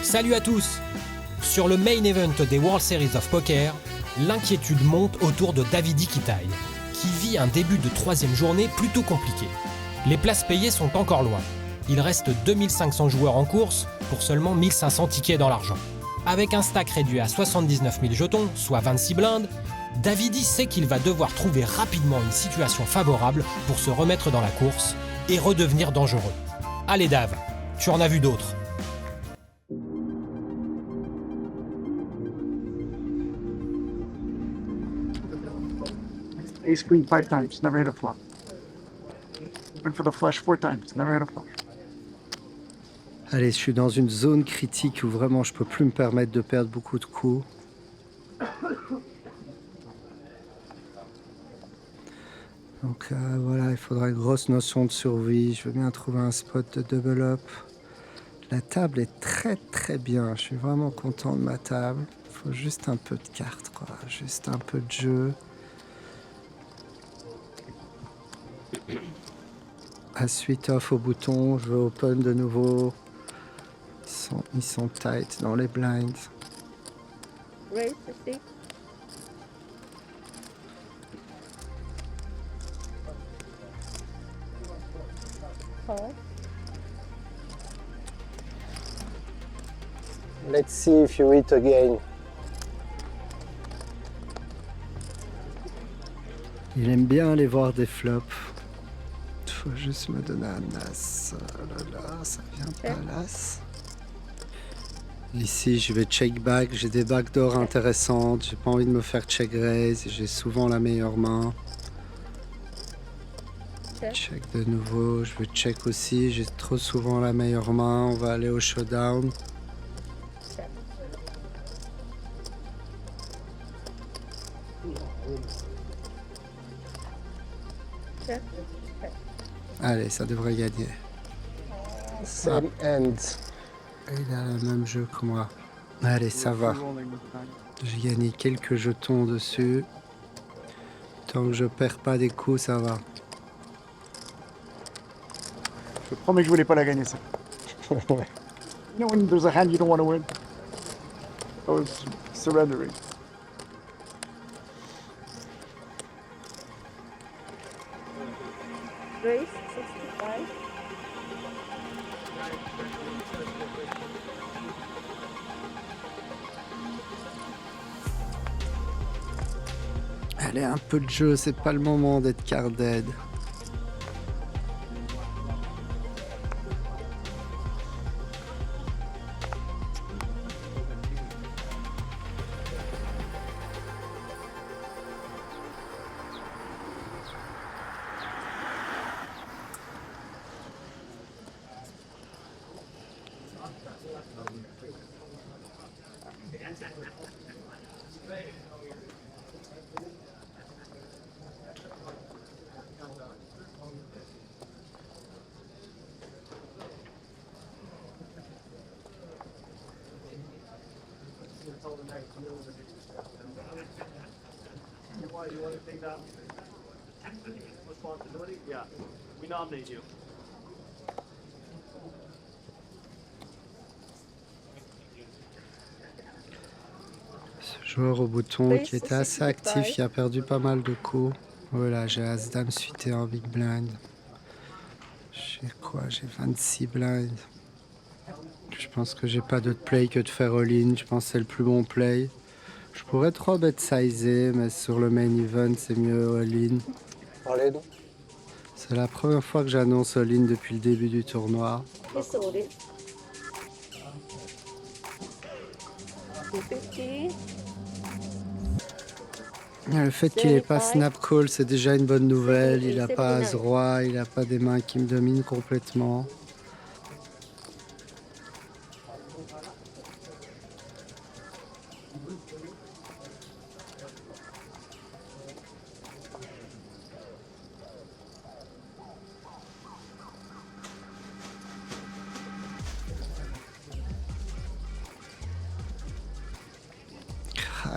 Salut à tous! Sur le main event des World Series of Poker, l'inquiétude monte autour de Davidi Kitaï, qui vit un début de troisième journée plutôt compliqué. Les places payées sont encore loin. Il reste 2500 joueurs en course pour seulement 1500 tickets dans l'argent. Avec un stack réduit à 79 000 jetons, soit 26 blindes, Davidi sait qu'il va devoir trouver rapidement une situation favorable pour se remettre dans la course et redevenir dangereux. Allez Dav, tu en as vu d'autres. Ace queen 5 times, never hit a flop. Went for the flush 4 times, never hit a flop. Allez, je suis dans une zone critique où vraiment je peux plus me permettre de perdre beaucoup de coups. Donc voilà, il faudra une grosse notion de survie. Je veux bien trouver un spot de double up. La table est très bien. Je suis vraiment content de ma table. Il faut juste un peu de cartes, quoi. Juste un peu de jeu. À suite off au bouton, je veux open de nouveau. Ils sont tight dans les blinds. Raise the six. Call. Let's see if you hit again. Il aime bien aller voir des flops. Faut juste me donner un as. Oh là là, ça vient pas l'as. Ici, je vais check back. J'ai des backdoors intéressantes. J'ai pas envie de me faire check raise. J'ai souvent la meilleure main. Check de nouveau. Je vais check aussi. J'ai trop souvent la meilleure main. On va aller au showdown. Allez, ça devrait gagner. Same end. Il a le même jeu que moi. Allez, ça va. J'ai gagné quelques jetons dessus. Tant que je perds pas des coups, ça va. Je te promets que je voulais pas la gagner, ça. You know when there's a hand you don't want to win? I was surrendering. Raise 65. Allez, un peu de jeu, c'est pas le moment d'être card dead. You want to take that responsibility? Yeah. We nominate you. Ce joueur au bouton qui était assez actif, qui a perdu pas mal de coups. Voilà, j'ai As-Dame suité en big blind. J'ai quoi? J'ai 26 blinds. Je pense que j'ai pas d'autre play que de faire all-in. Je pense que c'est le plus bon play. Je pourrais trop bet sizer, mais sur le main event, c'est mieux all-in. C'est la première fois que j'annonce all-in depuis le début du tournoi. He sold it. 250. Le fait qu'il n'ait pas snap call, c'est déjà une bonne nouvelle. Il n'a pas As-Roi, il n'a pas des mains qui me dominent complètement.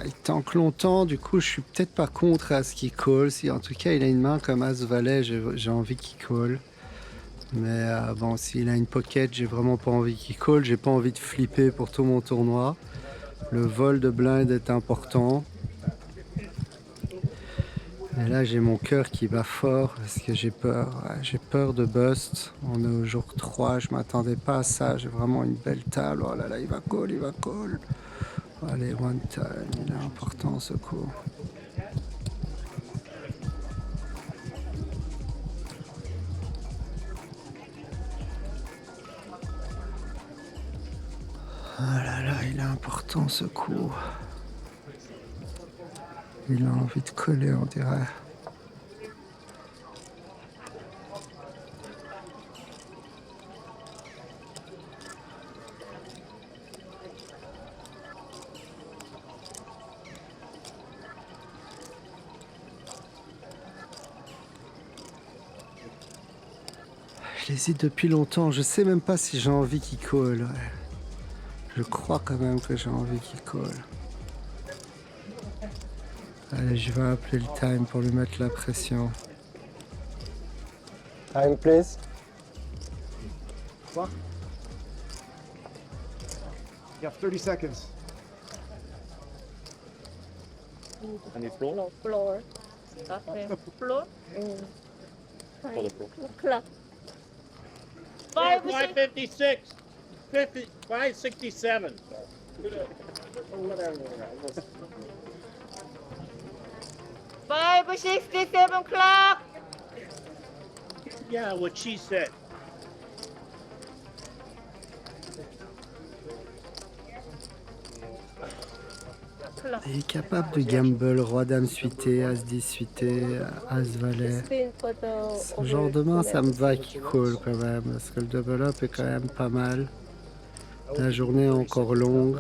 Il tank longtemps, du coup je suis peut-être pas contre à ce qu'il call. Si en tout cas il a une main comme As-Valet, j'ai envie qu'il call. Mais bon, s'il a une pocket, j'ai vraiment pas envie qu'il call. J'ai pas envie de flipper pour tout mon tournoi. Le vol de blind est important. Et là, j'ai mon cœur qui bat fort parce que j'ai peur. Ouais, j'ai peur de bust. On est au jour 3, je m'attendais pas à ça. J'ai vraiment une belle table. Oh là là, il va call, il va call. Allez, one time, il est important ce coup. Oh là là, il est important ce coup. Il a envie de coller, on dirait. J'hésite depuis longtemps, je sais même pas si j'ai envie qu'il colle. Ouais. Je crois quand même que j'ai envie qu'il colle. Allez, je vais appeler le time pour lui mettre la pression. Time, please. What? You have 30 seconds. On est floor? No, floor. Okay. Floor. Time. Clock. 556. 567. Five, 67 clock. Yeah, what she said. Clock. Il est capable de gamble, roi dame suité, as 10 suité, as valet. Spin for the Ce genre de main, ça me va qu'il call quand même, parce que le double up est quand même pas mal. La journée est encore longue.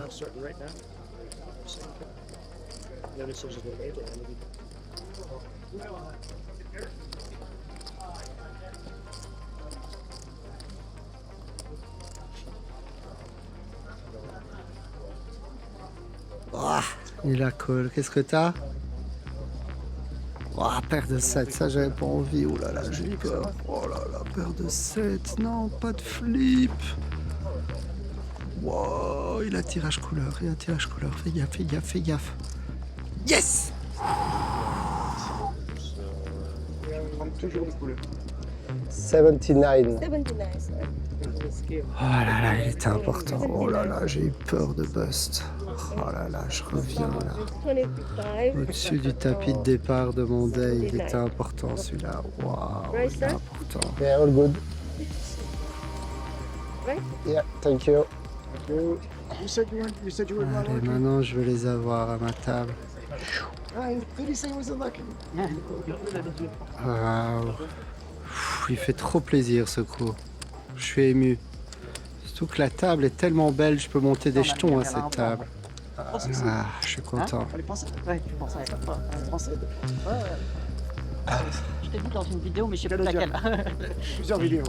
Ah, il a call. Qu'est-ce que t'as? Oh, paire de 7, ça j'avais pas envie. Oh là là, j'ai peur. Oh là là, paire de 7. Non, pas de flip. Wow, il a tirage couleur, il a tirage couleur. Fais gaffe, fais gaffe, fais gaffe. Yes! Toujours des couleurs. 79. 79, sir. Oh là là, il était important. Oh là là, j'ai eu peur de bust. Oh là là, je reviens là. 25. Au-dessus du tapis de départ de mon day, il était important celui-là. Waouh, Right, il est sir? important. Yeah, all good. Right? Yeah, thank you. You said you were not Allez, working. maintenant je vais les avoir à ma table. Ah, 37 was unlucky. Waouh. Pff, il fait trop plaisir ce coup. Je suis ému. Surtout que la table est tellement belle, je peux monter des jetons à cette table. Ah, je suis content. Allez, pensez. Ouais, tu penses à français. Je t'ai vu dans une vidéo, mais je sais plus Quel laquelle. Plusieurs vidéos.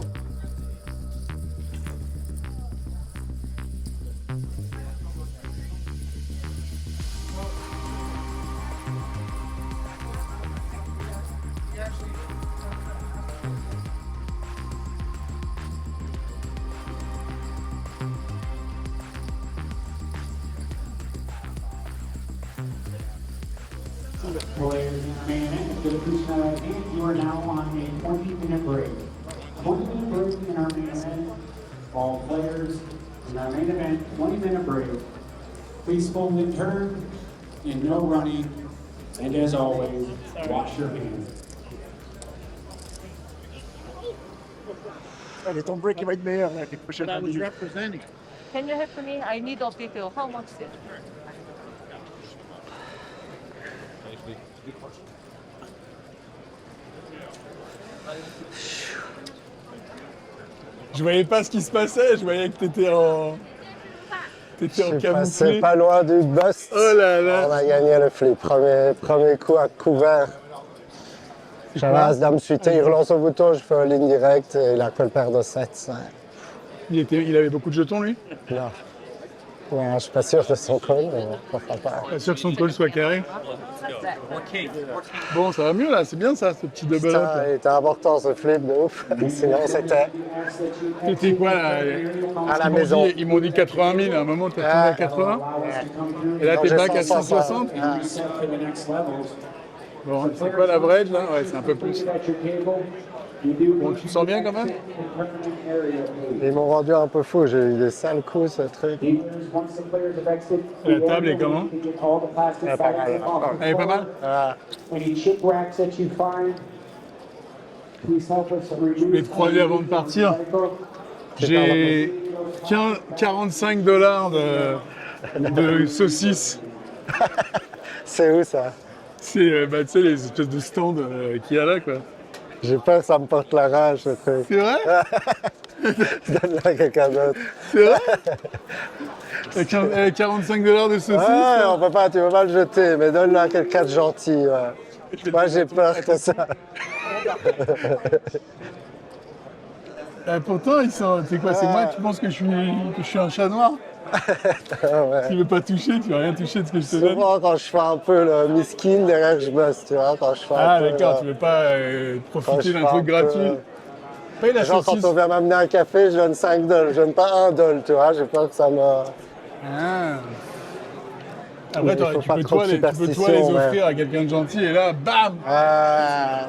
Players and you are now on a 20-minute break. 20-minute break in our main event. All players in our main event, 20-minute break. Please fold and turn, and no running. And as always, wash your hands. Allez, ton break il va être meilleur là, les prochaines But I was minutes. representing. Can you help me? I need those details. How much is it? Je voyais pas ce qui se passait, je voyais que t'étais en. T'étais en Je suis passé camouflé. pas loin du bust. Oh là là. On a gagné le flip. Premier coup à couvert. J'avais as dame suité, il relance au bouton, je fais une ligne directe et il a que le paire de 7. Il avait beaucoup de jetons lui. Non. Ouais, je suis pas sûr de son col, mais pourquoi pas. Pas sûr que son col soit carré. Bon, ça va mieux là, c'est bien ça, ce petit double up. Putain, il était important ce flip de ouf. Sinon, c'était C'était quoi là? à la maison. Ils m'ont dit 80 000, à un moment t'es tombé à 80. Et là t'es J'ai back à 160. 160. Bon, c'est quoi l'average là? Ouais, c'est un peu plus. Bon, tu te sens bien quand même? Ils m'ont rendu un peu fou, j'ai eu des sales coups ce truc. La table est comment? Elle est pas mal? Ah, Je vais te croiser avant de partir. J'ai 45 $ de saucisses. c'est où ça? C'est tu sais, les espèces de stands qu'il y a là quoi. J'ai peur que ça me porte la rage ce truc. C'est vrai? Donne-le à quelqu'un d'autre. C'est vrai? 45 $ de saucisses. Ouais, on peut pas, tu peux pas le jeter, mais donne-le à quelqu'un de gentil. Ouais. Moi j'ai peur que ça. Pourtant, ils sont. C'est quoi? C'est moi qui pense que je suis un chat noir? Ouais. Tu veux pas toucher, tu vas rien toucher de ce que je te donne. Souvent quand je fais un peu le miskin, derrière je bosse, tu vois, quand je fais Ah un peu, d'accord, tu veux pas quand profiter je d'un fais truc un peu, gratuit. Paye la genre quand saucisse. on vient m'amener un café, je donne 5 $, je donne pas 1 $, tu vois, j'ai peur que ça me... Ah. Après, Il faut tu pas peux trop toi de les superstition, offrir à quelqu'un de gentil et là, bam!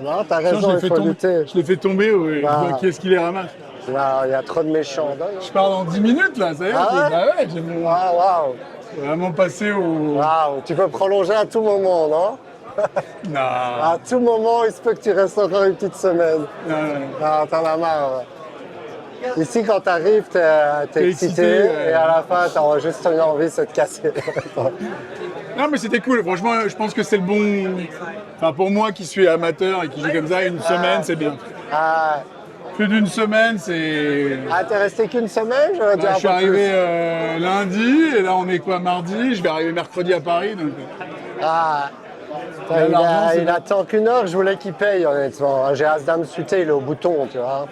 non, t'as Tiens, raison, il faut lutter. je l'ai fait tomber, ouais. Ah. Je vois qui est-ce qui les ramasse. Il y a trop de méchants. Je pars dans 10 minutes là, ça y est. Ah ouais? Bah ouais, j'ai Ah, waouh, vraiment passé au. waouh, tu peux prolonger à tout moment, non? Non. À tout moment, il se peut que tu restes encore une petite semaine. Non. Ah, t'en as marre, ouais. Ici, quand t'arrives, t'es excité, excité, et à la fin, t'as juste une envie, c'est de casser. Non, mais c'était cool. Franchement, je pense que c'est le bon. Enfin, pour moi qui suis amateur et qui joue comme ça, une semaine, c'est bien. Ah, Plus d'une semaine, c'est. t'es resté qu'une semaine? J'aurais dit Bah, un je suis peu arrivé plus. lundi et là on est quoi mardi, je vais arriver mercredi à Paris donc. Ah, putain, Là, l'argent, c'est il attend qu'une heure, je voulais qu'il paye honnêtement. J'ai As-Dame suité, il est au bouton, tu vois.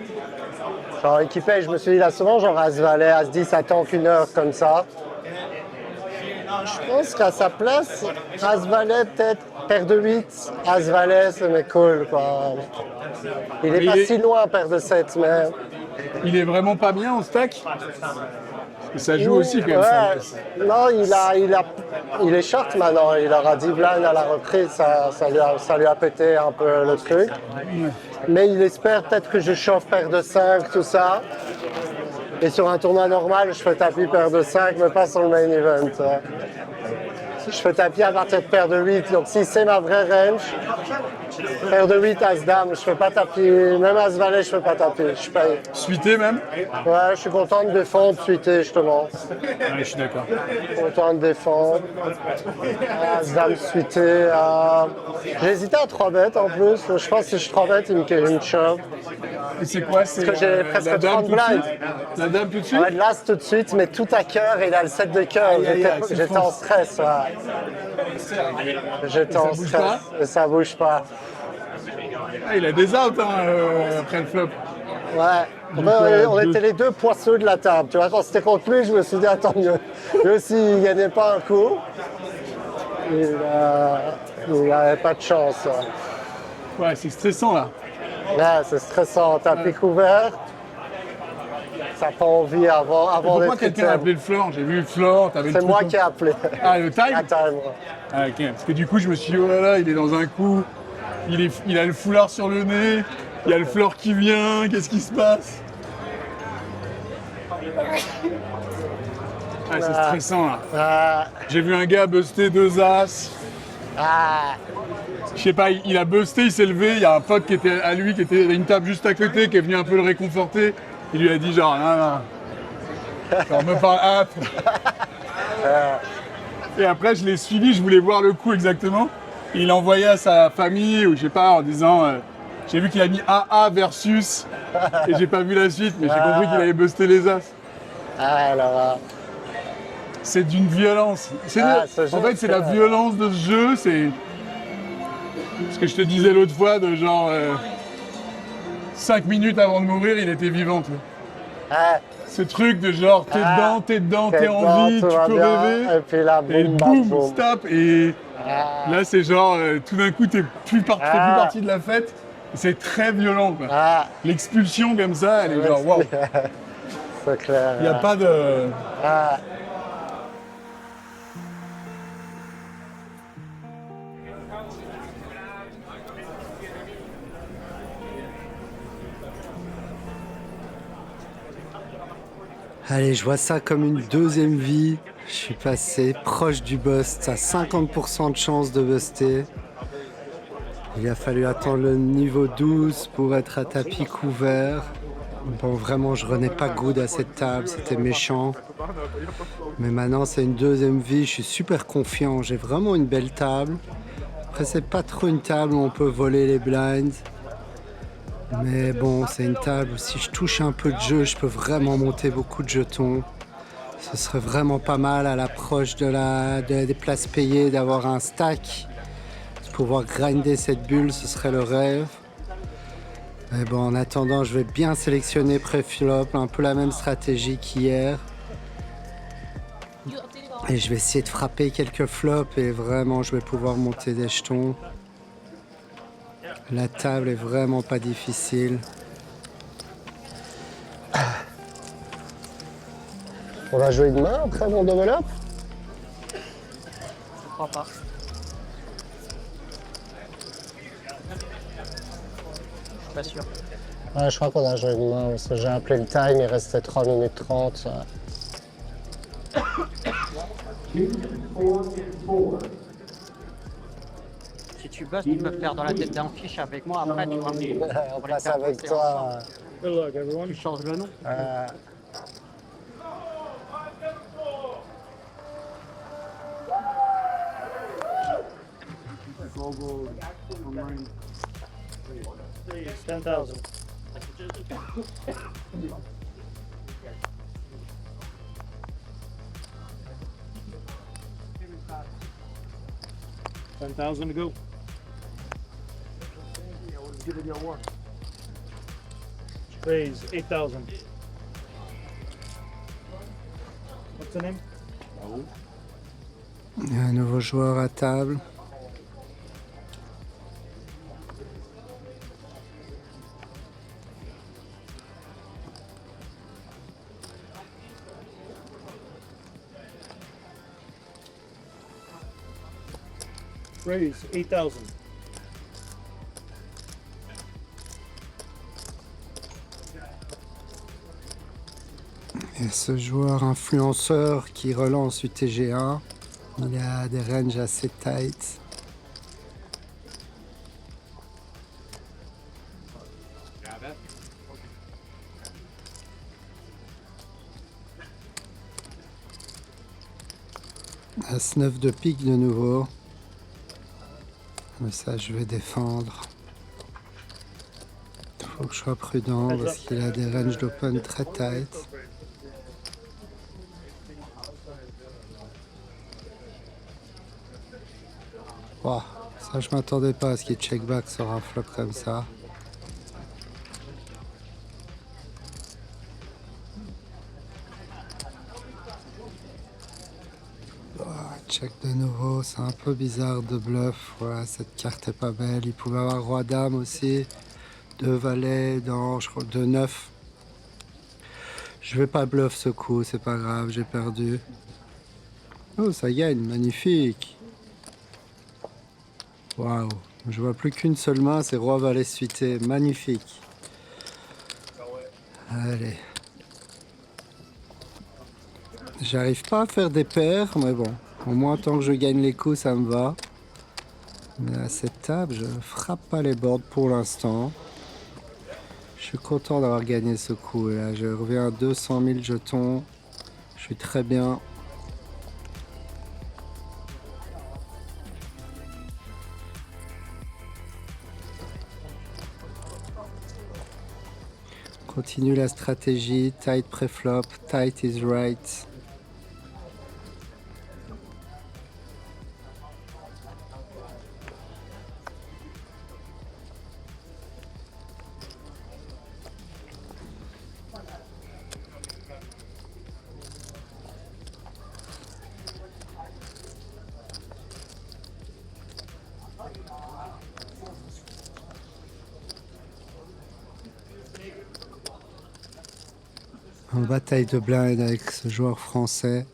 Genre qu'il paye, je me suis dit là souvent, genre As-Valet, As-10 attend qu'une heure comme ça. Je pense qu'à sa place, As-Valet peut-être, paire de 8, As-Valet c'est mais cool quoi. Il est Mais pas il est- si loin, paire de 7, mais... Il est vraiment pas bien en stack. Parce que ça joue aussi quand même. ça. Ouais. Non, il est short maintenant. Il aura 10 blinds à la reprise. Ça lui a pété un peu le truc. Mais il espère peut-être que je chauffe paire de 5, tout ça. Et sur un tournoi normal, je fais tapis paire de 5, mais pas sur le main event. Je fais tapis à partir de paire de 8. Donc si c'est ma vraie range, paire de 8, As-Dame, je fais pas tapis. Même As-Valet, je fais pas tapis. Je paye. Suité même. Ouais, je suis content de défendre, suité justement. Ouais, je suis d'accord. Content de défendre. As-Dame suité. J'ai hésité à 3 bêtes en plus. Je pense que si je 3 bêtes, il me chauffe. Et c'est quoi? C'est Parce que j'ai presque la dame 30 tout de suite. blinds. La dame tout de suite. Ouais, l'As tout de suite, mais tout à cœur et il a le 7 de cœur. Aïe, aïe, aïe, c'est J'étais faux. en stress. Ouais. J'étais en bouge stress. Et ça bouge pas. Ah, il a des outs après le flop. Ouais. On deux. était les deux poisseux de la table. Tu vois, quand c'était contre lui, je me suis dit, attends mieux. Lui aussi, il gagnait pas un coup. Il n'avait pas de chance. Ouais, c'est stressant là. Là, c'est stressant. Tapis couvert. Ça n'a pas envie avant Pourquoi d'être quelqu'un a appelé le floor? J'ai vu le floor, t'avais le C'est truc moi en- qui ai appelé. Ah, le time? Attends, moi. Ah, ok. Parce que du coup, je me suis dit, oh là là, il est dans un coup. Il a le foulard sur le nez. Il y a le floor qui vient. Qu'est-ce qui se passe? Ah, c'est stressant là. Ah, J'ai vu un gars buster 2 as. ah, Je sais pas, il a busté, il s'est levé. Il y a un pote qui était à lui, qui était à une table juste à côté, qui est venu un peu le réconforter. Il lui a dit genre, non. Genre, me parle hâte. Et après, je l'ai suivi, je voulais voir le coup exactement. Et il a envoyé à sa famille, ou je sais pas, en disant, j'ai vu qu'il a mis AA versus, et j'ai pas vu la suite, mais j'ai compris qu'il avait busté les as. alors, C'est d'une violence. ce jeu, En fait, c'est la violence de ce jeu. C'est ce que je te disais l'autre fois, de genre 5 minutes avant de mourir, il était vivant. Tu vois. Ouais. Ce truc de genre, t'es dedans, t'es en vie, tout tu va peux bien, rêver. et puis là, Et boum, boum, boum. stop. Et là, c'est genre, tout d'un coup, tu fais plus partie de la fête. C'est très violent, quoi. Ah, L'expulsion comme ça, elle est genre, waouh. c'est clair. Il n'y a pas de... Ah. Allez, je vois ça comme une deuxième vie. Je suis passé proche du bust, à 50% de chance de buster. Il a fallu attendre le niveau 12 pour être à tapis couvert. Bon, vraiment, je renais pas good à cette table, c'était méchant. Mais maintenant, c'est une deuxième vie, je suis super confiant. J'ai vraiment une belle table. Après, c'est pas trop une table où on peut voler les blinds. Mais bon, c'est une table où si je touche un peu de jeu, je peux vraiment monter beaucoup de jetons. Ce serait vraiment pas mal à l'approche des places payées d'avoir un stack. De pouvoir grinder cette bulle, ce serait le rêve. Mais bon, en attendant, je vais bien sélectionner pré-flop, un peu la même stratégie qu'hier. Et je vais essayer de frapper quelques flops et vraiment, je vais pouvoir monter des jetons. La table est vraiment pas difficile. On va jouer demain après mon develop? Je crois pas. Je suis pas sûr. Ouais, je crois qu'on a joué demain, parce que j'ai appelé le time, il restait 3 minutes 30. 2, 4, and 4. Si tu bosses, tu peux faire dans la tête d'un fiche avec moi après, tu vois. On Pour les passe faire avec bosser toi. ensemble. Good luck, everyone. Tu changes le nom. It's 10,000. $10,000 to go. Raise 8,000. What's the name? Il y a un nouveau joueur à table. Raise 8,000. Et ce joueur influenceur qui relance UTG1, il a des ranges assez tight. As-9 de pique de nouveau. Mais ça, je vais défendre. Il faut que je sois prudent parce qu'il a des ranges d'open très tight. Wow, ça, je m'attendais pas à ce qu'il check back sur un flop comme ça. Check de nouveau, c'est un peu bizarre de bluff. Voilà, cette carte est pas belle. Il pouvait avoir roi dame aussi. 2 valets, dans, je crois, 2 9. Je vais pas bluff ce coup, c'est pas grave, j'ai perdu. Oh, ça gagne, magnifique. Waouh, je vois plus qu'une seule main, c'est roi valet suité, magnifique. Allez. J'arrive pas à faire des paires, mais bon. Au moins, tant que je gagne les coups, ça me va. Mais à cette table, je frappe pas les boards pour l'instant. Je suis content d'avoir gagné ce coup. Et là, je reviens à 200 000 jetons. Je suis très bien. Continue la stratégie. Tight pré-flop. Tight is right. En bataille de blind avec ce joueur français.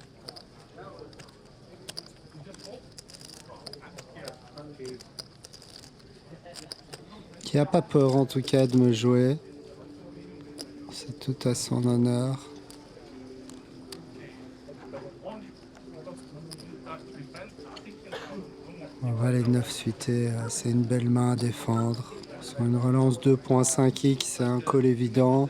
Qui n'a pas peur en tout cas de me jouer. C'est tout à son honneur. On va les 9 suités, c'est une belle main à défendre. Sur une relance 2.5x, c'est un call évident.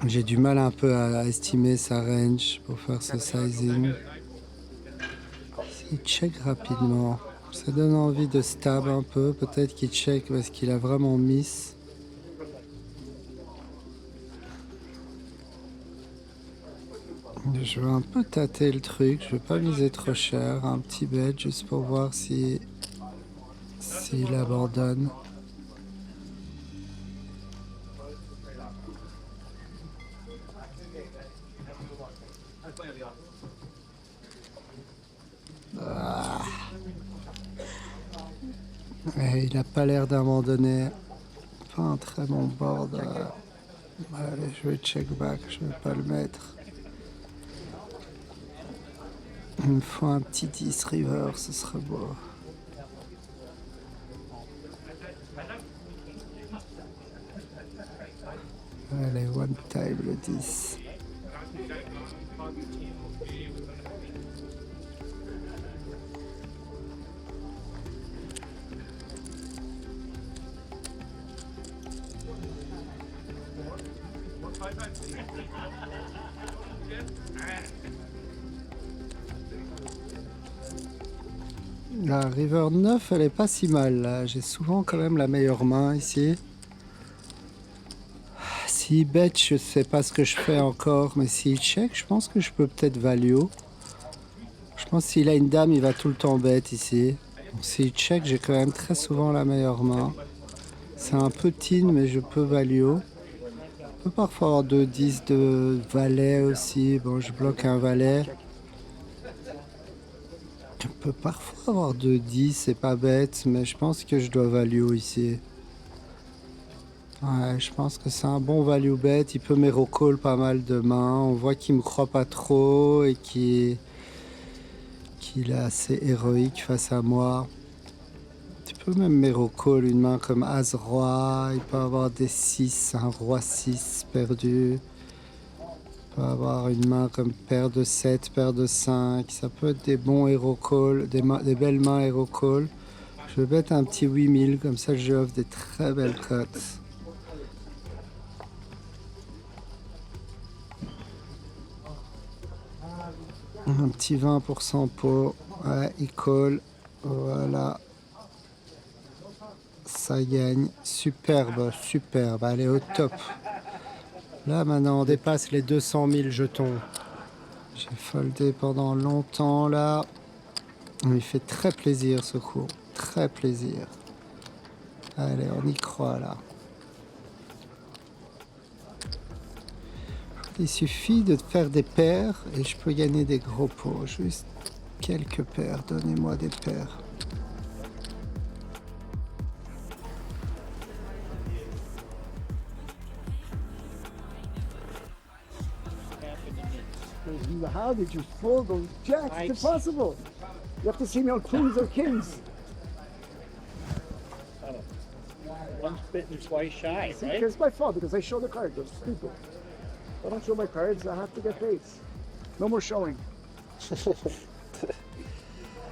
J'ai du mal un peu à estimer sa range pour faire ce sizing. Il check rapidement. Ça donne envie de stab un peu. Peut-être qu'il check parce qu'il a vraiment miss. Je vais un peu tâter le truc. Je vais pas miser trop cher. Un petit bet juste pour voir s'il abandonne. Ouais, il n'a pas l'air d'abandonner. Pas un très bon board. Allez, je vais check back, je vais pas le mettre. Il me faut un petit 10 river, ce serait beau. Allez, one time le 10. La river 9, elle est pas si mal là. J'ai souvent quand même la meilleure main ici. S'il bet, je sais pas ce que je fais encore, mais s'il check, je pense que je peux peut-être value. Je pense que s'il a une dame, il va tout le temps bet ici. S'il check, j'ai quand même très souvent la meilleure main. C'est un peu tin, mais je peux value. Je peux parfois avoir 2-10 de valet aussi. Bon, je bloque un valet. Je peux parfois avoir 2-10, c'est pas bête, mais je pense que je dois value ici. Ouais, je pense que c'est un bon value bet. Il peut m'hero call pas mal de mains. On voit qu'il me croit pas trop et qu'il est assez héroïque face à moi. Tu peux même m'hero call une main comme As-Roi. Il peut avoir des 6, un Roi 6 perdu. Il peut avoir une main comme paire de 7, paire de 5. Ça peut être des bons hero call, des belles mains hero call. Je vais mettre un petit 8000, comme ça je offre des très belles cotes. Un petit 20% pot. Ouais, il call. Voilà. Ça gagne. Superbe, superbe. Allez, au top. Là, maintenant, on dépasse les 200 000 jetons. J'ai foldé pendant longtemps, là. Il me fait très plaisir, ce coup. Très plaisir. Allez, on y croit, là. Il suffit de faire des paires et je peux gagner des gros pots. Juste quelques paires. Donnez-moi des paires. How did you fold those jacks? It's impossible. You have to see me on queens or kings. Once bitten, twice shy, See, right? it's my fault because I show the cards. I'm stupid. If I don't show my cards, I have to get paid. No more showing.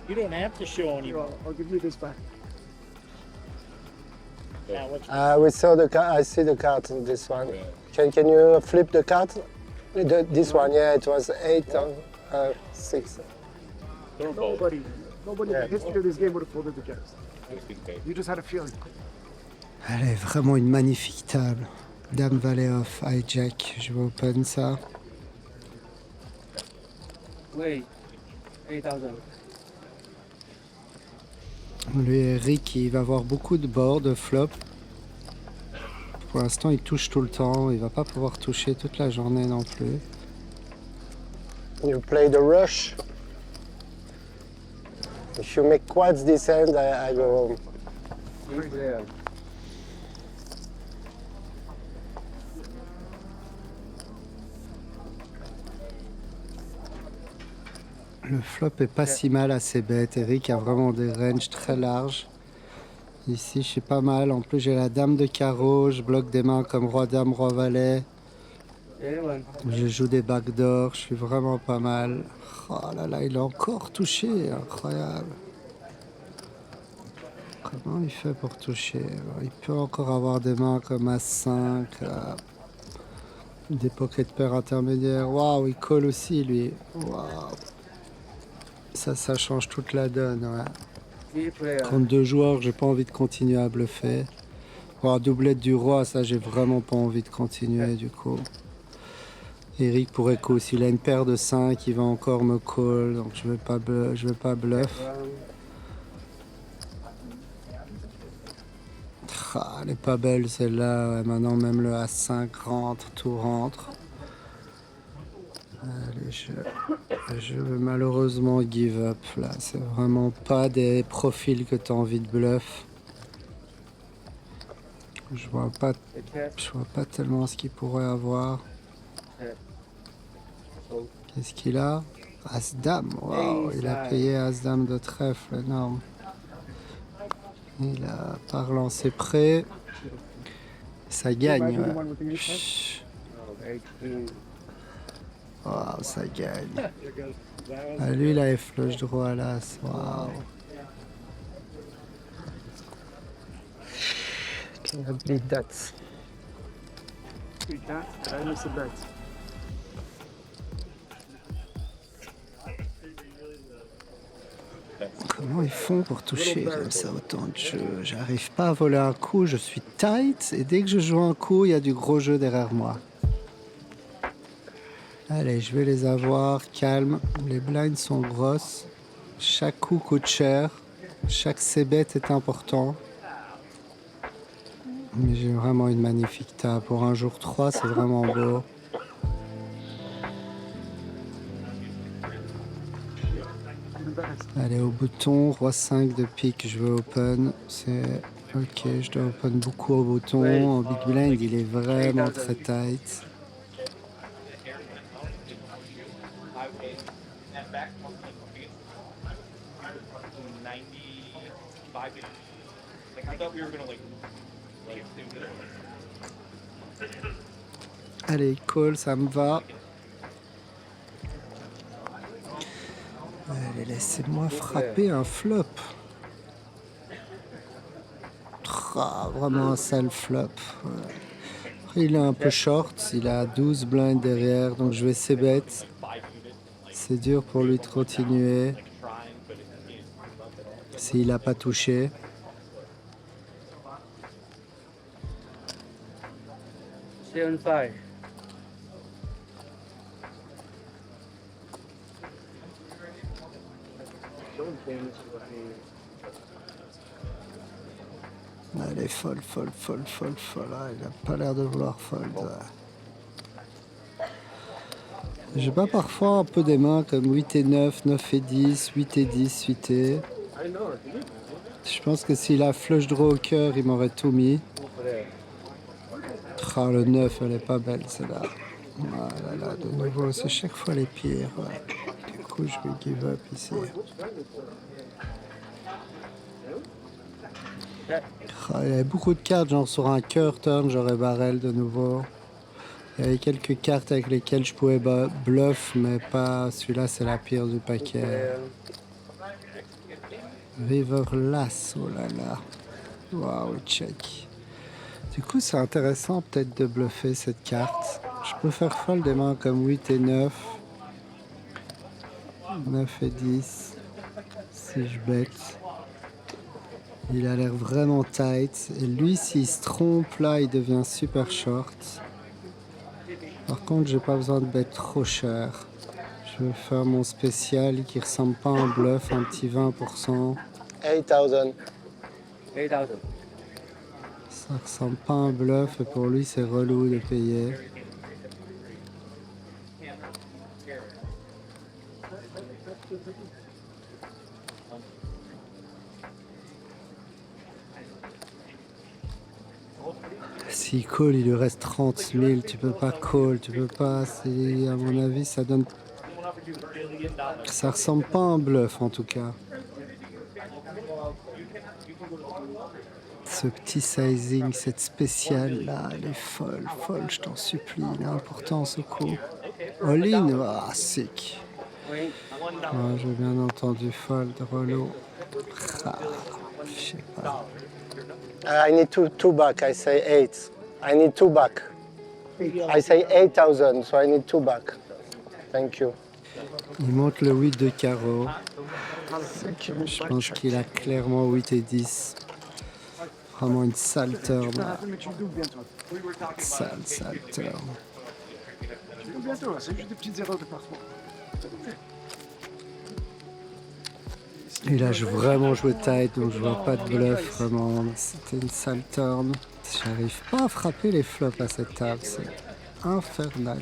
You don't have to show Here, anymore. I'll give you this back. Now, what's We saw the card. I see the card in this one. Can you flip the card? This one, yeah, it was 8 on 6. Nobody in Yeah. the history of this game would have folded the jacks. You just had a feeling. Elle est vraiment une magnifique table. Dame valet off, hijack. Je vais open ça. Oui, 8000. Lui, Eric, il va avoir beaucoup de boards, de flop. Pour l'instant, il touche tout le temps. Il va pas pouvoir toucher toute la journée non plus. You play the rush. If you make quads this end, I go home. Le flop est pas si mal à ses bêtes. Eric a vraiment des ranges très larges. Ici, je suis pas mal. En plus, j'ai la dame de carreau. Je bloque des mains comme roi-dame, roi-valet. Je joue des backdoors. Je suis vraiment pas mal. Oh là là, il a encore touché. Incroyable. Comment il fait pour toucher? Il peut encore avoir des mains comme As-5. Des pocket pairs intermédiaires. Waouh, il colle aussi, lui. Waouh. Ça change toute la donne, ouais. Contre 2 joueurs, j'ai pas envie de continuer à bluffer. Voir doublette du roi, ça j'ai vraiment pas envie de continuer du coup. Eric pourrait call. S'il a une paire de 5, il va encore me call, donc je vais pas bluff. Ah, elle est pas belle celle-là, ouais, maintenant même le As-5 rentre, tout rentre. Allez, je vais malheureusement give up là. C'est vraiment pas des profils que tu as envie de bluff. Je vois pas tellement ce qu'il pourrait avoir. Qu'est-ce qu'il a? As-Dame. Wow, il a payé As-Dame de trèfle, énorme. Il a pas relancé prêt. Ça gagne. Ouais. Chut. Wow, ça gagne. Ah, lui, il a flush droit à l'as. Wow. Can I bleed that? Comment ils font pour toucher comme ça autant de jeux? J'arrive pas à voler un coup, je suis tight et dès que je joue un coup, il y a du gros jeu derrière moi. Allez, je vais les avoir, calme. Les blinds sont grosses. Chaque coup coûte cher. Chaque c-bet est important. Mais j'ai vraiment une magnifique table. Pour un jour 3, c'est vraiment beau. Allez, au bouton, roi 5 de pique, je veux open. C'est ok, je dois open beaucoup au bouton. En big blind, il est vraiment très tight. Allez, call, ça me va. Allez, laissez-moi frapper un flop. Vraiment un sale flop. Après, il est un peu short, il a 12 blinds derrière, donc je vais c-bet. C'est dur pour lui de continuer. S'il n'a pas touché. Allez, fold. Ah, il a pas l'air de vouloir fold. J'ai pas parfois un peu des mains comme 8 et 9, 9 et 10, 8 et 10 suité. Je pense que s'il a flush draw au cœur, il m'aurait tout mis. Ah, le 9, elle est pas belle celle-là. Ah là là, de nouveau, c'est chaque fois les pires. Ouais. Du coup, je vais give up ici. Ah, il y avait beaucoup de cartes, genre sur un cœur turn, j'aurais barrel de nouveau. Il y avait quelques cartes avec lesquelles je pouvais bluff, mais pas celui-là, c'est la pire du paquet. River Lass, oh là là. Waouh, check. Du coup, c'est intéressant peut-être de bluffer cette carte. Je peux faire fold des mains comme 8 et 9. 9 et 10. Si je bête. Il a l'air vraiment tight. Et lui, s'il se trompe là, il devient super short. Par contre, j'ai pas besoin de bet trop cher. Je vais faire mon spécial qui ressemble pas à un bluff, un petit 20%. 8,000. 8,000. Ça ressemble pas à un bluff et pour lui, c'est relou de payer. S'il call, il lui reste 30 000. Tu peux pas call, tu peux pas. À mon avis, ça donne. Ça ressemble pas à un bluff en tout cas. Ce petit sizing, cette spéciale là, elle est folle, je t'en supplie. Il est important ce coup. All-in, ah, sick. Ouais, j'ai bien entendu fold, Rollo. Ah, je sais pas. I need two back. I say 8. I need 2 back. I say 8,000, so I need 2 back. Thank you. Il monte le 8 de carreau. Je pense qu'il a clairement 8 et 10. Vraiment une sale turn. Ça va mettre une double bientôt. Sale turn. Une double bientôt, c'est juste des petites erreurs de parfois. Il a vraiment joué tight, donc je vois pas de bluff vraiment. C'était une sale turn. J'arrive pas à frapper les flops à cette table, c'est infernal.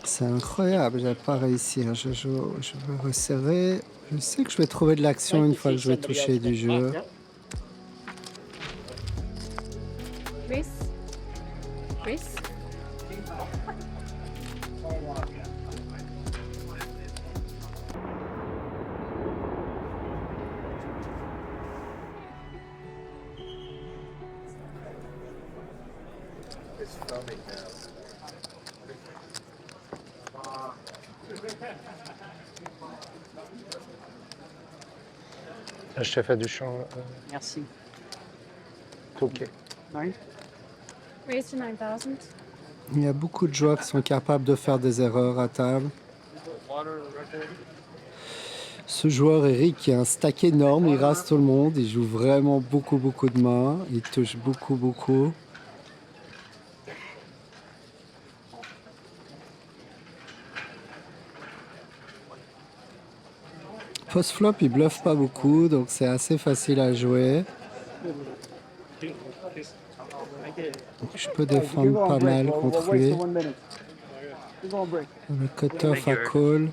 C'est incroyable, j'avais pas réussi. Je vais resserrer. Je sais que je vais trouver de l'action une fois que je vais toucher du jeu. Race. Race. Je t'ai fait du champ. Merci. Ok. Nine. Raise to 9,000. Il y a beaucoup de joueurs qui sont capables de faire des erreurs à table. Ce joueur Eric, il a un stack énorme, il rase tout le monde, il joue vraiment beaucoup de mains, il touche beaucoup. Post-flop, il bluffe pas beaucoup, donc c'est assez facile à jouer. Je peux défendre pas mal contre lui. Le cut-off à call.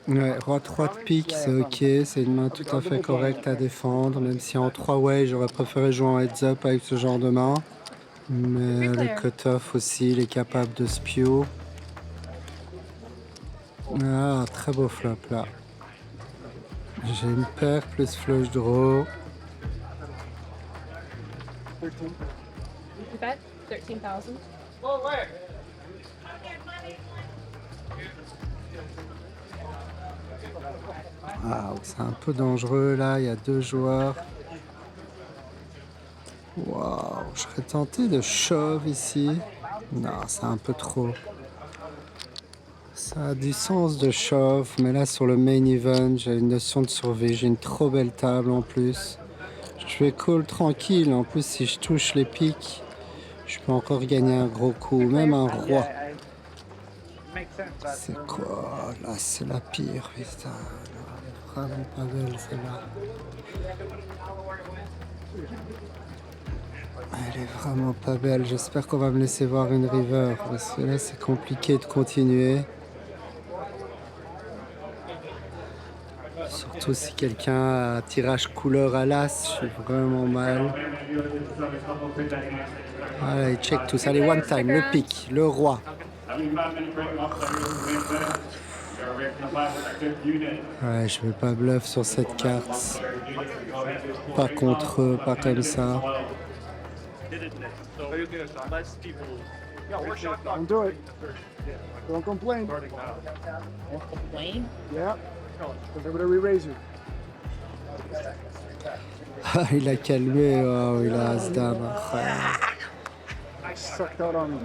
Ouais, roi 3 de pique, c'est ok, c'est une main tout à fait correcte à défendre, même si en 3-way, j'aurais préféré jouer en heads-up avec ce genre de main. Mais le cut-off aussi, il est capable de spew. Ah, très beau flop là. J'ai une paire plus flush draw. You bet 13,000. Ah, c'est un peu dangereux là, il y a deux joueurs. Waouh, je serais tenté de shove ici. Non, c'est un peu trop. Ça a du sens de shove, mais là sur le main event, j'ai une notion de survie. J'ai une trop belle table en plus. Je vais call tranquille. En plus, si je touche les piques, je peux encore gagner un gros coup, même un roi. C'est quoi? Là, c'est la pire, putain. Elle est vraiment pas belle, celle-là. Elle est vraiment pas belle. J'espère qu'on va me laisser voir une river, parce que là, c'est compliqué de continuer. Surtout si quelqu'un a un tirage couleur à l'as, je suis vraiment mal. Allez, check tout ça. Allez, one time, le pic, le roi. Ouais, je vais pas bluff sur cette carte. Pas contre eux, pas comme ça. Don't do it. Don't complain. Complain? Yeah. Because I'm gonna re-raise you. Ah, il a calmé, oh, il a as-dame. I sucked out on him.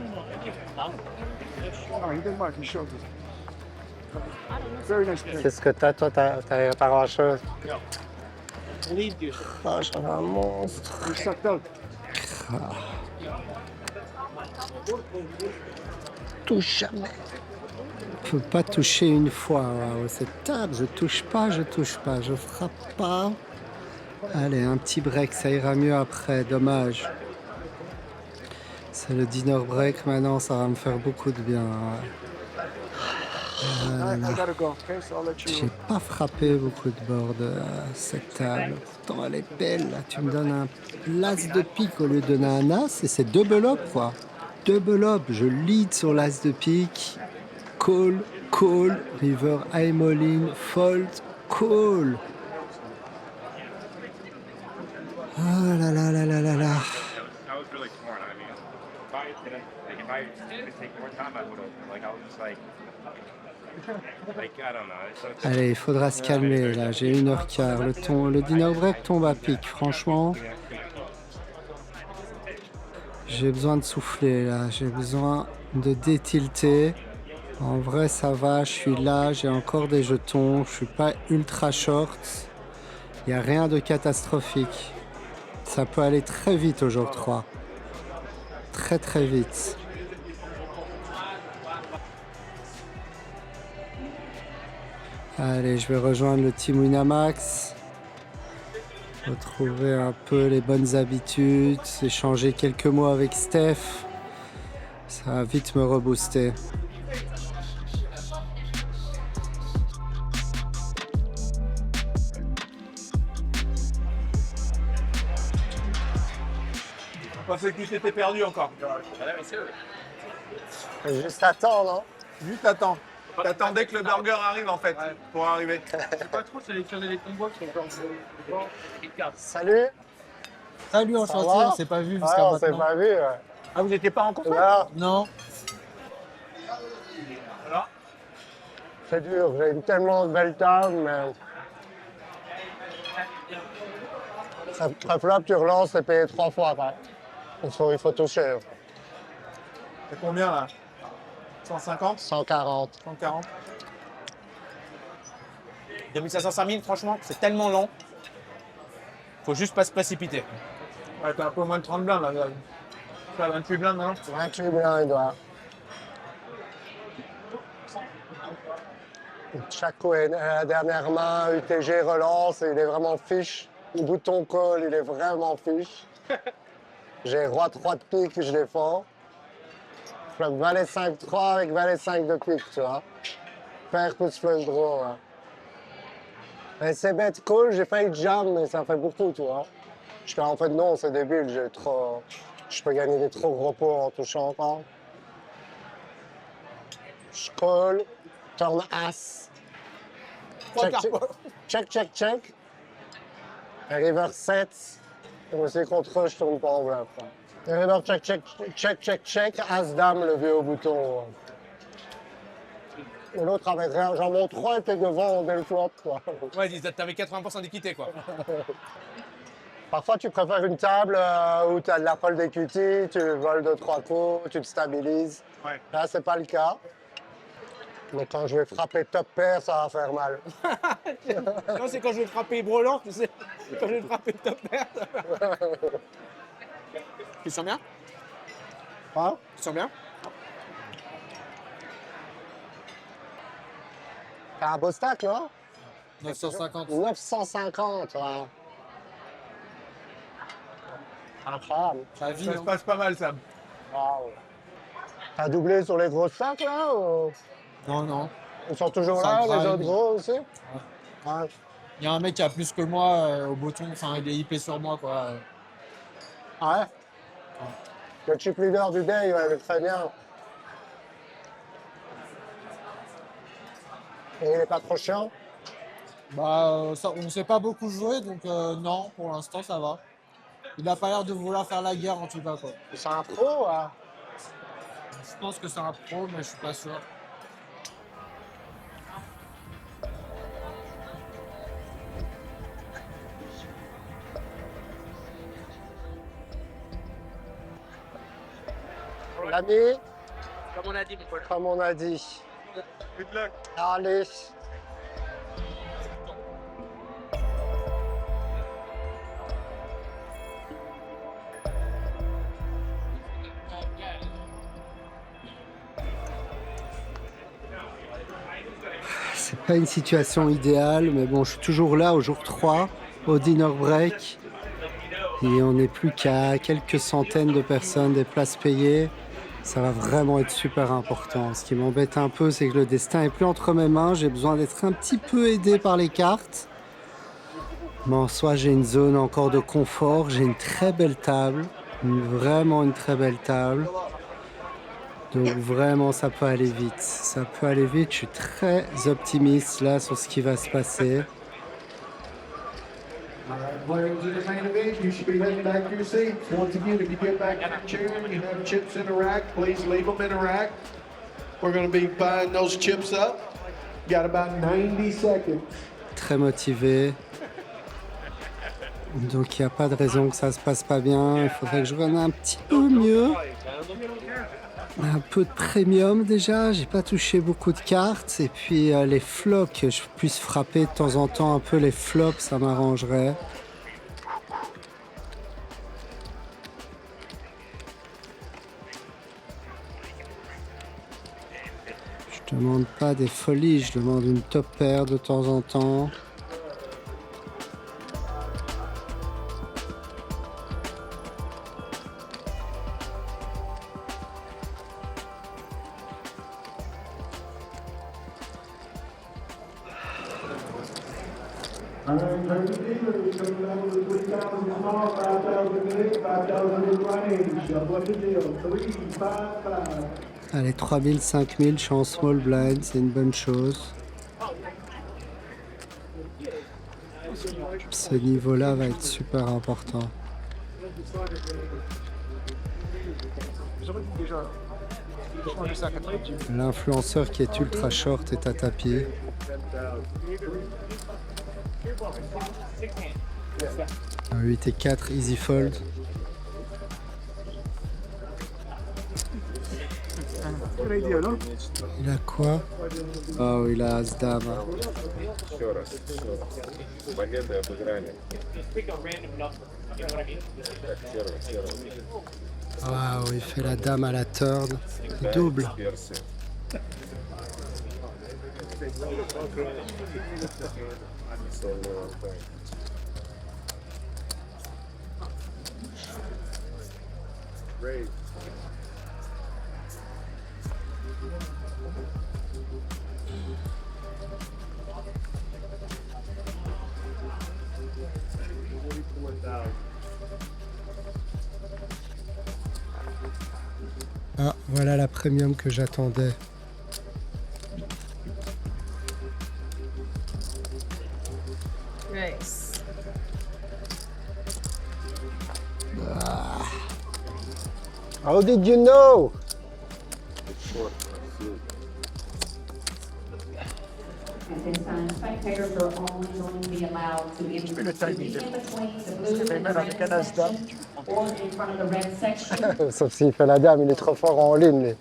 Oh, he didn't mark. He showed it. Very nice play. Qu'est-ce que t'as, toi? T'as pas grand-chose. Leave you. Oh, j'en ai un monstre. He sucked out. Touche jamais. Je peux pas toucher une fois. Wow. Cette table, je touche pas, je frappe pas. Allez, un petit break, ça ira mieux après, dommage. C'est le dinner break maintenant, ça va me faire beaucoup de bien. I gotta go, okay? So I'll let J'ai you. pas frappé beaucoup de board cette table. Pourtant elle est belle là. Tu me donnes un l'as de pique au lieu de donner un as et c'est double up quoi. Double up, je lead sur l'as de pique. Call, call, river high all-in, fold, call. Oh là là là là là là. I was really torn. I mean, if I could take more time, I would have. Like, I was just like, I don't know. Allez, il faudra se calmer là, j'ai 1h15. Le dinner break tombe à pic, franchement. J'ai besoin de souffler là, j'ai besoin de détilter. En vrai ça va, je suis là, j'ai encore des jetons, je suis pas ultra short. Il n'y a rien de catastrophique. Ça peut aller très vite au jour 3. Très très vite. Allez, je vais rejoindre le team Winamax. Retrouver un peu les bonnes habitudes, échanger quelques mots avec Steph. Ça va vite me rebooster. Je pensais que tu t'étais perdu encore. Juste attendre, non? Juste attends. T'attendais que le burger arrive en fait, pour arriver. Je sais pas trop sélectionner les combos qui sont Salut. Salut, Ça enchanté, va? on s'est pas vu Ouais, jusqu'à on s'est maintenant. pas vu. Ouais. Ah, vous n'étiez pas rencontrés? Là, Non, c'est dur. J'ai une tellement belle table, mais. Ça flop, tu relances, c'est payé 3 fois après. Il faut toucher. C'est combien là? 150? 140. 140? 2500, 5000, franchement, c'est tellement long. Faut juste pas se précipiter. Ouais, t'as un peu moins de 30 blindes là. T'as 28 blindes maintenant? 28 blindes, ouais. Chaque coup est la dernière main, UTG relance, et il est vraiment fiche. Le bouton call, il est vraiment fiche. J'ai roi 3 de pique, je défends. Flop valet 5-3 avec valet 5 de pique, tu vois. Paire plus flush draw, ouais. Mais c'est bête call, j'ai failli jam, mais ça fait beaucoup, tu vois. Je fais en fait non, c'est débile, j'ai trop. Je peux gagner des trop gros pots en touchant encore. Je call, turn as. Check, check, check. River 7. Et aussi contre eux, je tourne pas en bluff. River check, check, check, check, check. As dame levé au bouton. Et l'autre avait rien. Genre mon 3 était devant dès le flop, quoi. Ouais, t'avais 80% d'équité, quoi. Parfois, tu préfères une table où tu as de la fold equity, tu voles 2-3 coups, tu te stabilises. Ouais. Là, c'est pas le cas. Mais quand je vais frapper top pair, ça va faire mal. Non, c'est quand je vais frapper Brelan, tu sais. Quand je vais frapper top pair. Tu sens bien? Hein? Tu sens bien? T'as un beau stack, non? 950. 950, ouais. Incroyable. Ça vit, Ça se hein. passe pas mal, Sam. Wow. T'as doublé sur les gros stacks, là? Ou... Non, non. Ils sont toujours Ça là, les grind. autres gros aussi? Ouais. Il y a un mec qui a plus que moi au bottom, enfin il est hypé sur moi quoi. Ah ouais? Le chip leader du day, ouais, il est très bien. Et il est pas trop chiant? Bah ça, on sait pas beaucoup jouer donc non, pour l'instant ça va. Il a pas l'air de vouloir faire la guerre en tout cas quoi. C'est un pro, ouais. Je pense que c'est un pro mais je suis pas sûr. L'ami, Comme on a dit, mon pote. comme on a dit. Good luck. Allez. C'est pas une situation idéale, mais bon, je suis toujours là au jour 3. au dinner break. Et on n'est plus qu'à quelques centaines de personnes, des places payées. Ça va vraiment être super important. Ce qui m'embête un peu, c'est que le destin est plus entre mes mains. J'ai besoin d'être un petit peu aidé par les cartes. Mais en soi, j'ai une zone encore de confort. J'ai une très belle table. Vraiment une très belle table. Donc vraiment, ça peut aller vite. Ça peut aller vite. Je suis très optimiste là sur ce qui va se passer. Players in the main event, you should be heading back to your seats. Once again, if you get back to your chair and you have chips in a rack, please leave them in a rack. We're going to be buying those chips up. Got about 90 seconds. Très motivé. Donc il n'y a pas de raison que ça se passe pas bien. Il faudrait que je renne un petit peu mieux. Un peu de premium déjà. J'ai pas touché beaucoup de cartes. Et puis les flops, que je puisse frapper de temps en temps un peu les flops, ça m'arrangerait. Je demande pas des folies, je demande une top paire de temps en temps. Allez, 3000, 5000, je suis en small blind, c'est une bonne chose. Ce niveau-là va être super important. L'influenceur qui est ultra short est à tapis. 8 et 4, easy fold. Il a quoi? Oh, il a As-Dame. Waouh, il fait la dame à la turn. Double. Ah, voilà la premium que j'attendais. Nice. Ah. How did you know? At this time, spectators are only going to be allowed to enter in between the blue and the red section or in front of the red section. Sauf s'il fait la dame, il est trop fort en ligne. Lui.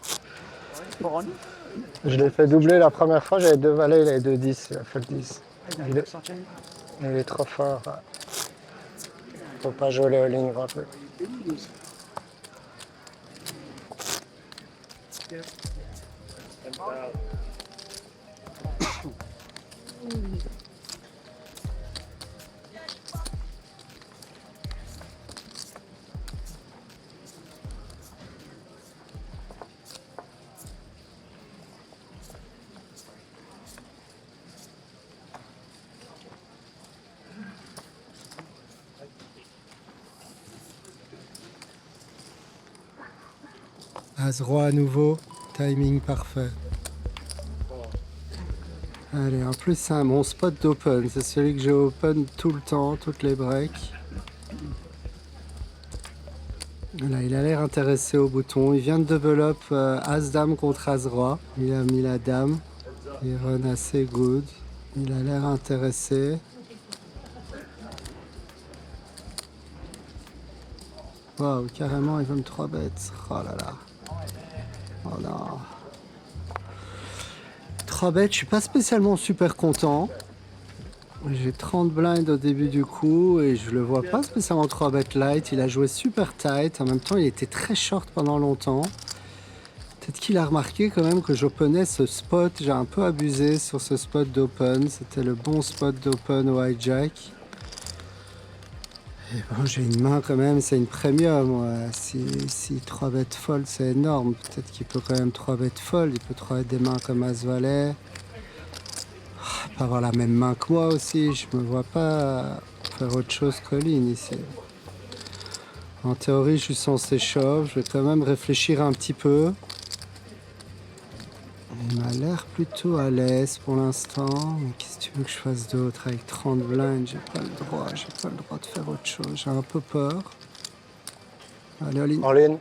Je l'ai fait doubler la première fois, j'avais 2 valets, il avait 2 10, il a fait le 10. Il est trop fort. Faut pas jouer les all-in un peu. As-Roi à nouveau, timing parfait. Allez, en plus c'est mon spot d'open, c'est celui que j'ai open tout le temps, toutes les breaks. Là, il a l'air intéressé au bouton, il vient de develop As-Dame contre As-Roi. Il a mis la dame, il run assez good, il a l'air intéressé. Waouh, carrément il veut me 3 bêtes, oh là là. Oh non. 3 bêtes, je suis pas spécialement super content. J'ai 30 blinds au début du coup et je le vois pas spécialement 3 bêtes light. Il a joué super tight. En même temps, il était très short pendant longtemps. Peut-être qu'il a remarqué quand même que j'openais ce spot. J'ai un peu abusé sur ce spot d'open. C'était le bon spot d'open au hijack. Et bon, j'ai une main quand même, c'est une premium. Ouais. Si 3 bêtes folles, c'est énorme. Peut-être qu'il peut quand même 3 bêtes folles. Il peut trouver des mains comme As-Valet. Il peut avoir la même main que moi aussi. Je me vois pas faire autre chose que Lynn ici. En théorie, je suis censé shove. Je vais quand même réfléchir un petit peu. Il m'a l'air plutôt à l'aise pour l'instant. Mais qu'est-ce que tu veux que je fasse d'autre avec 30 blinds? J'ai pas le droit de faire autre chose. J'ai un peu peur. Allez, all in. All in.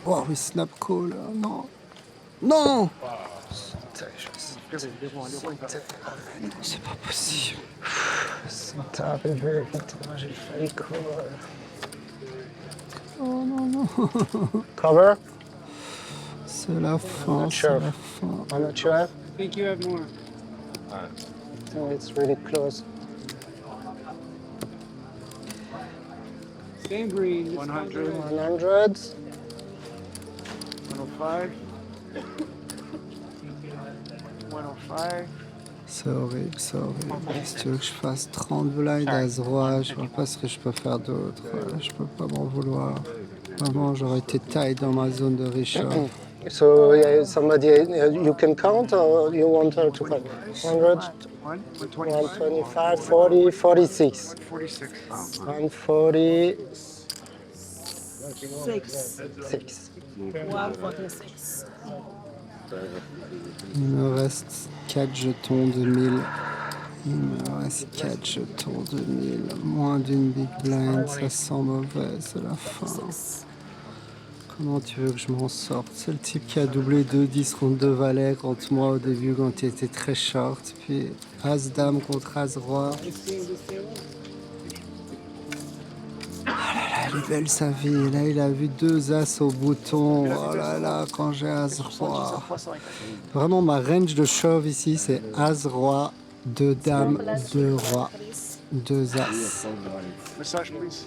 Oh, oui, snap call. Non. Non! C'est pas possible. Ça arrivé vite. J'ai failli call. Oh non, non. Cover? C'est la fin, c'est Sure. la fin. I'm not sure. I think you have more. Oh, it's really close. Same green. 100. 100. 105. 105. C'est horrible, c'est horrible. Si tu veux que je fasse 30 blinds As-Roi, je vois pas ce que je peux faire d'autre. Je peux pas m'en vouloir. Vraiment, j'aurais été taille dans ma zone de Richard. So somebody, you can count or you want her to count? 100, 125, 40, 46. 46. 146. Il me reste 4 jetons de 1000. Il me reste 4 jetons de 1000. Moins d'une big blind, ça sent mauvais, c'est la fin. Comment tu veux que je m'en sorte? C'est le type qui a doublé 2-10 contre 2 valets contre moi au début quand il était très short. Puis As-Dame contre As-Roi. Ah là là, elle est belle sa vie. Là, il a vu 2 As au bouton. Oh là là, quand j'ai As-Roi. Vraiment, ma range de shove ici, c'est As-Roi, 2 Dames, 2 Rois, 2 As. Massage, please.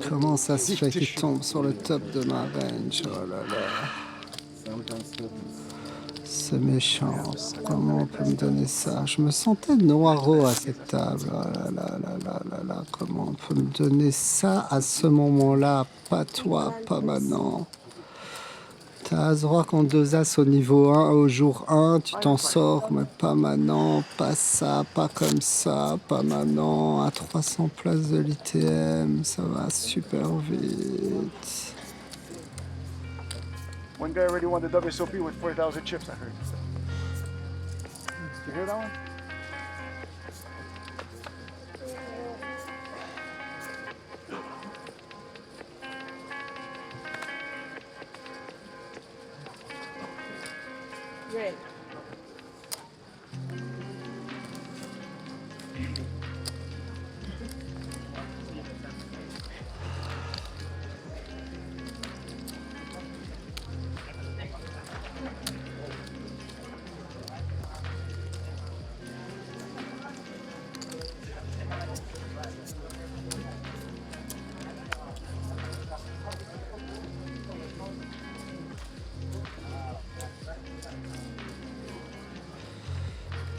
Comment ça se fait qu'il tombe sur le top de ma range? Oh là là. C'est méchant. Comment on peut me donner ça? Je me sentais noiro à cette table. Oh là là là là là là. Comment on peut me donner ça à ce moment-là? Pas toi, pas maintenant. T'as As-Roi contre 2 As au niveau 1, au jour 1, tu t'en sors, mais pas maintenant, pas ça, pas comme ça, pas maintenant, à 300 places de l'ITM, ça va super vite. One guy already won the WSOP with 4,000 chips, I heard. Did you hear that one? Red.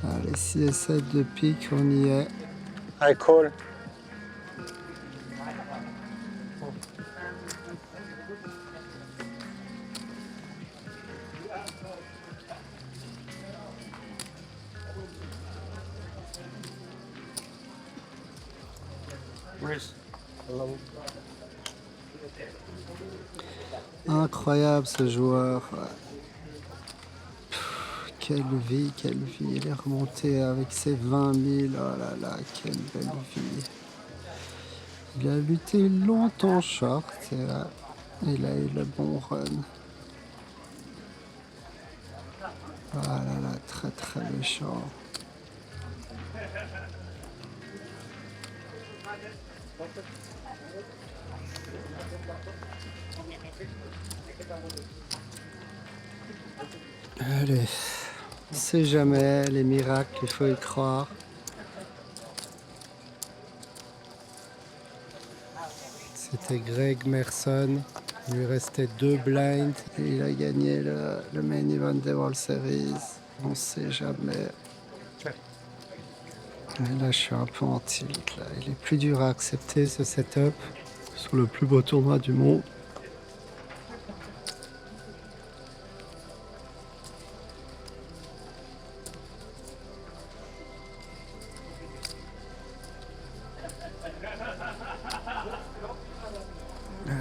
Allez, 6 et 7 de pique, on y est. I call. Incroyable ce joueur. Quelle vie, quelle vie. Il est remonté avec ses 20 000. Oh là là, quelle belle vie. Il a lutté longtemps short et là, il a eu le bon run. Ah là là, très très méchant. Allez, on sait jamais, les miracles, il faut y croire. C'était Greg Merson, il lui restait 2 blinds et il a gagné le main event des World Series. On sait jamais. Et là, je suis un peu en tilt. Là. Il est plus dur à accepter ce setup sur le plus beau tournoi du monde.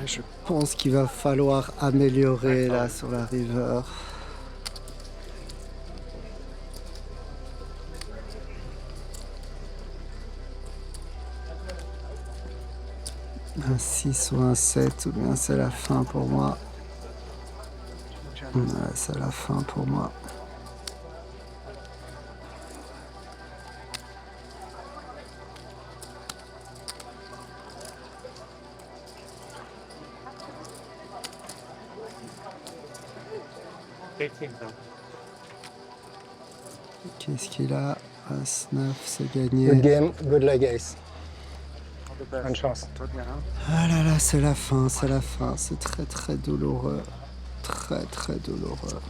Je pense qu'il va falloir améliorer là sur la river. Un 6 ou un 7 ou bien c'est la fin pour moi. Ouais, c'est la fin pour moi. Qu'est-ce qu'il a? As-9, c'est gagné. Good game, good luck guys. Bonne chance. Ah là là, c'est la fin, c'est très très douloureux. Très très douloureux.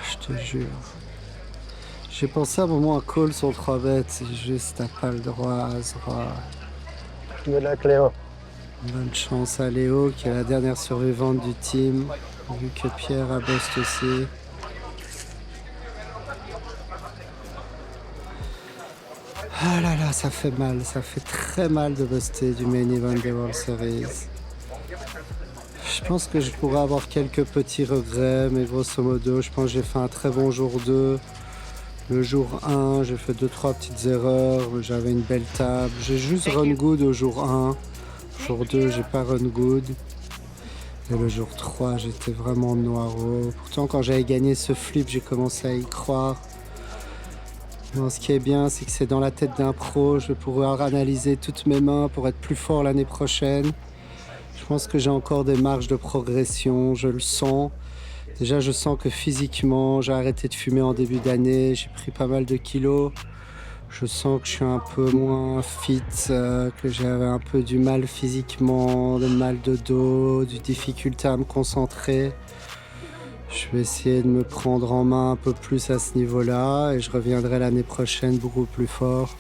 Je te jure. J'ai pensé à un moment à call sur 3 bêtes, c'est juste t'as pas le droit, As-roi. Good luck Léo. Bonne chance à Léo qui est la dernière survivante du team, vu que Pierre a bust aussi. Ah là là, ça fait mal, ça fait très mal de buster du main event des World Series. Je pense que je pourrais avoir quelques petits regrets, mais grosso modo, je pense que j'ai fait un très bon jour 2. Le jour 1, j'ai fait 2-3 petites erreurs, mais j'avais une belle table. J'ai juste run good au jour 1. Jour 2, j'ai pas run good. Et le jour 3, j'étais vraiment noiro. Pourtant, quand j'avais gagné ce flip, j'ai commencé à y croire. Non, ce qui est bien, c'est que c'est dans la tête d'un pro. Je vais pouvoir analyser toutes mes mains pour être plus fort l'année prochaine. Je pense que j'ai encore des marges de progression, je le sens. Déjà, je sens que physiquement, j'ai arrêté de fumer en début d'année, j'ai pris pas mal de kilos. Je sens que je suis un peu moins fit, que j'avais un peu du mal physiquement, de mal de dos, du difficulté à me concentrer. Je vais essayer de me prendre en main un peu plus à ce niveau-là et je reviendrai l'année prochaine beaucoup plus fort.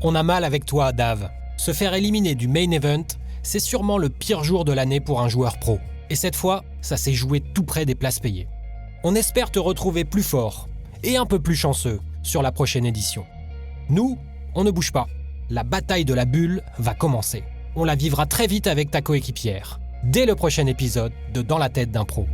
On a mal avec toi, Dave. Se faire éliminer du main event, c'est sûrement le pire jour de l'année pour un joueur pro. Et cette fois, ça s'est joué tout près des places payées. On espère te retrouver plus fort et un peu plus chanceux sur la prochaine édition. Nous, on ne bouge pas. La bataille de la bulle va commencer. On la vivra très vite avec ta coéquipière, dès le prochain épisode de Dans la tête d'un pro.